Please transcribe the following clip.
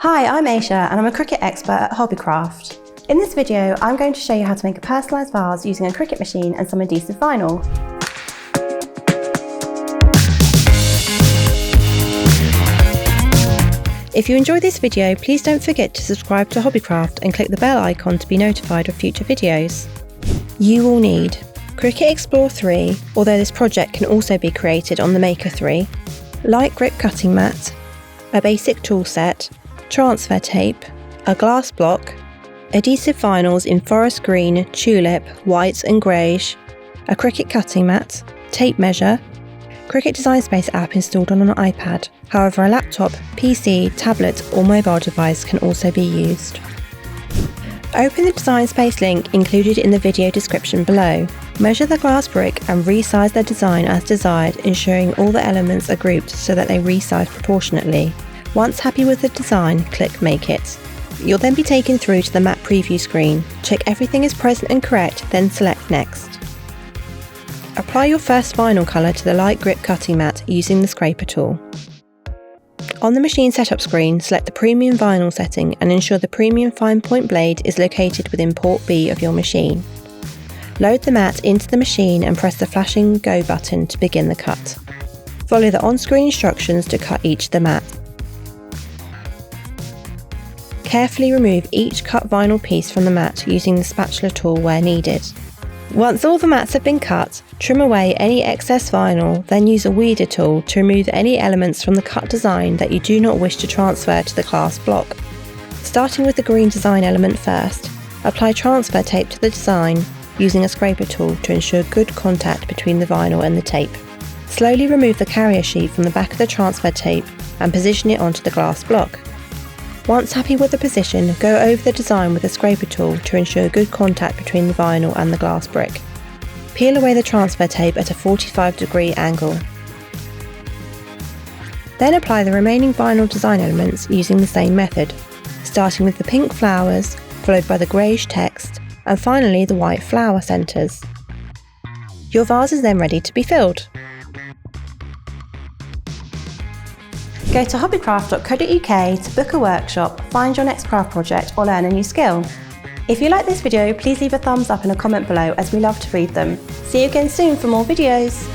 Hi, I'm Aisha and I'm a Cricut expert at Hobbycraft. In this video, I'm going to show you how to make a personalised vase using a Cricut machine and some adhesive vinyl. If you enjoyed this video, please don't forget to subscribe to Hobbycraft and click the bell icon to be notified of future videos. You will need Cricut Explore 3, although this project can also be created on the Maker 3, light grip cutting mat, a basic tool set, transfer tape, a glass block, adhesive vinyls in forest green, tulip, white and greyish, a Cricut cutting mat, tape measure, Cricut Design Space app installed on an iPad. However, a laptop, PC, tablet or mobile device can also be used. Open the Design Space link included in the video description below. Measure the glass brick and resize the design as desired, ensuring all the elements are grouped so that they resize proportionately. Once happy with the design, click Make It. You'll then be taken through to the map preview screen. Check everything is present and correct, then select Next. Apply your first vinyl colour to the light grip cutting mat using the scraper tool. On the machine setup screen, select the premium vinyl setting and ensure the premium fine point blade is located within port B of your machine. Load the mat into the machine and press the flashing Go button to begin the cut. Follow the on-screen instructions to cut each of the mat. Carefully remove each cut vinyl piece from the mat using the spatula tool where needed. Once all the mats have been cut, trim away any excess vinyl, then use a weeder tool to remove any elements from the cut design that you do not wish to transfer to the glass block. Starting with the green design element first, apply transfer tape to the design using a scraper tool to ensure good contact between the vinyl and the tape. Slowly remove the carrier sheet from the back of the transfer tape and position it onto the glass block. Once happy with the position, go over the design with a scraper tool to ensure good contact between the vinyl and the glass brick. Peel away the transfer tape at a 45-degree angle. Then apply the remaining vinyl design elements using the same method, starting with the pink flowers, followed by the greyish text, and finally the white flower centres. Your vase is then ready to be filled. Go to hobbycraft.co.uk to book a workshop, find your next craft project or learn a new skill. If you like this video, please leave a thumbs up and a comment below as we love to read them. See you again soon for more videos.